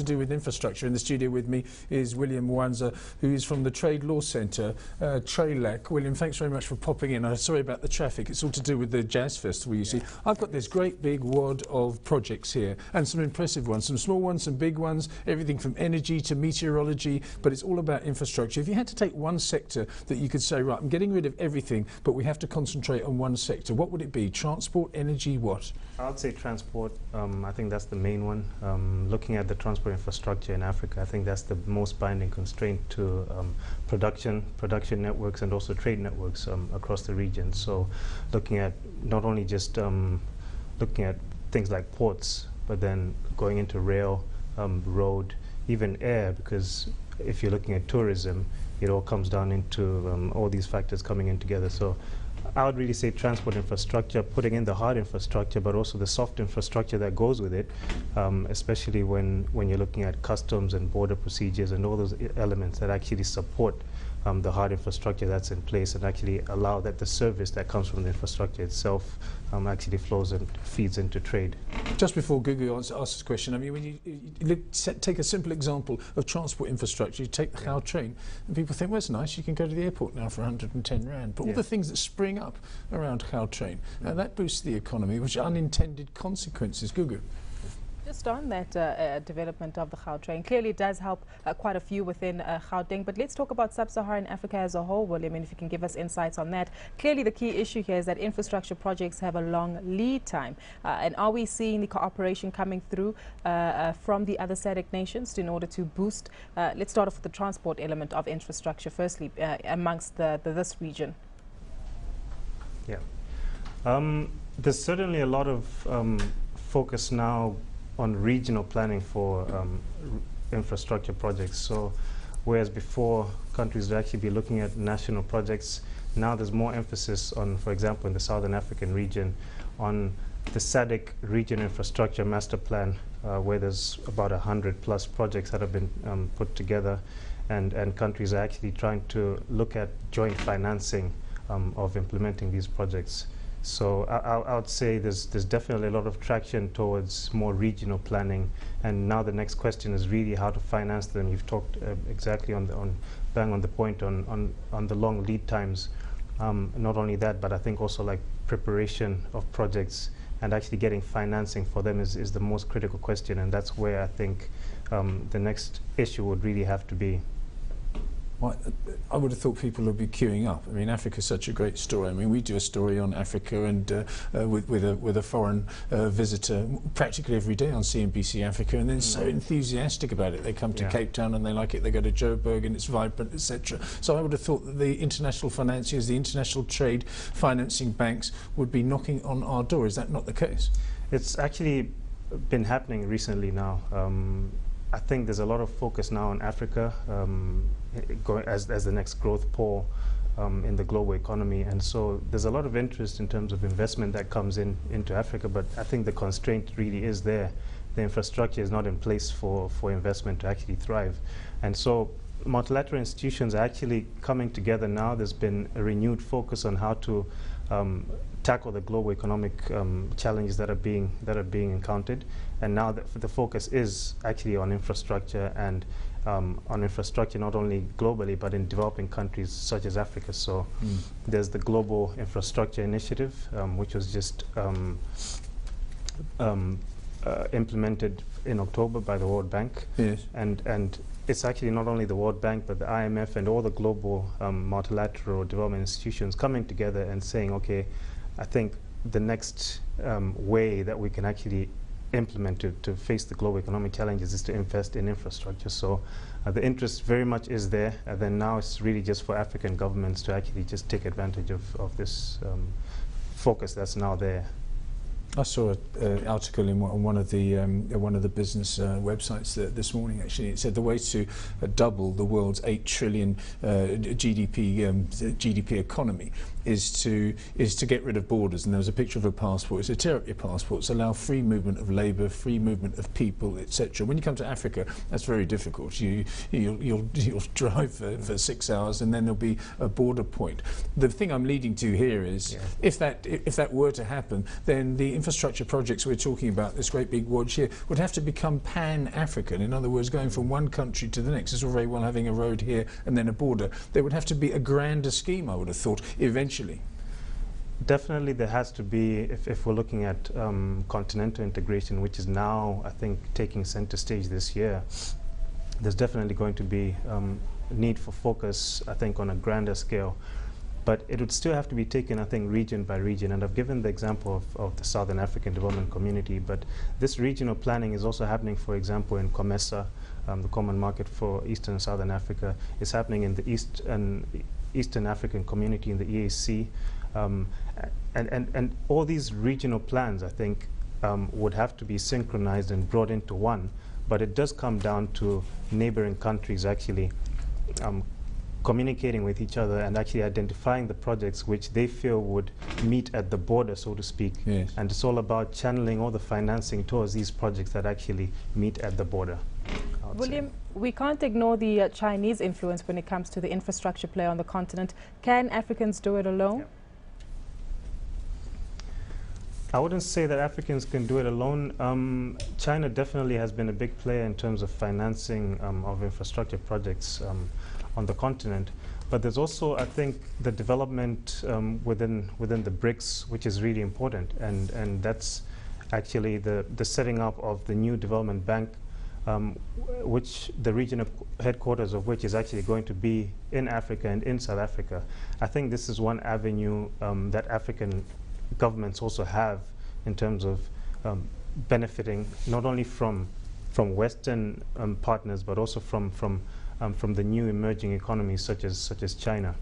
To do with infrastructure. In the studio with me is William Mwanza, who is from the Trade Law Centre, TRALAC. William, thanks very much for popping in. I'm sorry about the traffic. It's all to do with the Jazz Festival, you see. I've got this great big wad of projects here, and some impressive ones, some small ones, some big ones, everything from energy to meteorology, but it's all about infrastructure. If you had to take one sector that you could say, right, I'm getting rid of everything, but we have to concentrate on one sector, what would it be? Transport, energy, what? I would say transport. I think that's the main one. Looking at the transport infrastructure in Africa, I think that's the most binding constraint to production networks and also trade networks across the region. So looking at not only just looking at things like ports, but then going into rail, road, even air, because if you're looking at tourism, it all comes down into all these factors coming in together. So I would really say transport infrastructure, putting in the hard infrastructure, but also the soft infrastructure that goes with it, especially when you're looking at customs and border procedures and all those elements that actually support the hard infrastructure that's in place and actually allow that the service that comes from the infrastructure itself actually flows and feeds into trade. Just before Gugu asks this question, I mean, when you take a simple example of transport infrastructure, you take the Gau train, and people think, well, it's nice, you can go to the airport now for 110 Rand. But all the things that spring up around Gau train, that boosts the economy, which are unintended consequences. Gugu. Just on that development of the Gau train, clearly it does help quite a few within Gauteng, but let's talk about sub-Saharan Africa as a whole, William, and if you can give us insights on that. Clearly the key issue here is that infrastructure projects have a long lead time, and are we seeing the cooperation coming through from the other SADC nations in order to boost, let's start off with the transport element of infrastructure firstly amongst this region? Yeah, there's certainly a lot of focus now on regional planning for infrastructure projects. So whereas before countries would actually be looking at national projects, now there's more emphasis on, for example, in the Southern African region, on the SADC region infrastructure master plan, where there's about 100+ projects that have been put together, and countries are actually trying to look at joint financing of implementing these projects. So I would say there's definitely a lot of traction towards more regional planning, and now the next question is really how to finance them. You've talked exactly bang on the point on the long lead times. Not only that, but I think also like preparation of projects and actually getting financing for them is the most critical question, and that's where I think the next issue would really have to be. Well, I would have thought people would be queuing up. I mean, Africa's such a great story. I mean, we do a story on Africa and with a foreign visitor practically every day on CNBC Africa, and then so enthusiastic about it. They come to Cape Town and they like it. They go to Joburg and it's vibrant, etc. So I would have thought that the international financiers, the international trade financing banks would be knocking on our door. Is that not the case? It's actually been happening recently now. I think there's a lot of focus now on Africa as the next growth pole in the global economy, and so there's a lot of interest in terms of investment that comes into Africa, but I think the constraint really is there. The infrastructure is not in place for investment to actually thrive, and so multilateral institutions are actually coming together now. There's been a renewed focus on how to tackle the global economic challenges that are being encountered, and now the focus is actually on infrastructure, and on infrastructure not only globally but in developing countries such as Africa. So there's the Global Infrastructure Initiative, which was just implemented in October by the World Bank. Yes. And it's actually not only the World Bank but the IMF and all the global multilateral development institutions coming together and saying, okay, I think the next way that we can actually implement to face the global economic challenges is to invest in infrastructure. So the interest very much is there, and then now it's really just for African governments to actually just take advantage of this focus that's now there. I saw an article on one of the business websites this morning. Actually, it said the way to double the world's 8 trillion GDP economy is to get rid of borders. And there was a picture of a passport. It's to tear up your passports, allow free movement of labour, free movement of people, etc. When you come to Africa, that's very difficult. You'll drive for 6 hours, and then there'll be a border point. The thing I'm leading to here is, if that were to happen, then the infrastructure projects we're talking about, this great big watch here, would have to become pan-African. In other words, going from one country to the next. It's all very well having a road here and then a border. There would have to be a grander scheme, I would have thought, eventually. Definitely there has to be, if we're looking at continental integration, which is now, I think, taking center stage this year, there's definitely going to be need for focus, I think, on a grander scale. But it would still have to be taken, I think, region by region. And I've given the example of the Southern African Development Community, but this regional planning is also happening, for example, in COMESA, the Common Market for Eastern and Southern Africa. It's happening in the Eastern African Community, in the EAC. And all these regional plans, I think, would have to be synchronized and brought into one. But it does come down to neighboring countries actually communicating with each other and actually identifying the projects which they feel would meet at the border, so to speak. Yes. And it's all about channeling all the financing towards these projects that actually meet at the border. William, we can't ignore the Chinese influence when it comes to the infrastructure play on the continent. Can Africans do it alone? Yeah. I wouldn't say that Africans can do it alone. China definitely has been a big player in terms of financing of infrastructure projects on the continent. But there's also, I think, the development within the BRICS, which is really important. And that's actually the setting up of the new development bank, which the regional headquarters of which is actually going to be in Africa and in South Africa. I think this is one avenue that African governments also have in terms of benefiting not only from Western partners, but also from the new emerging economies such as China.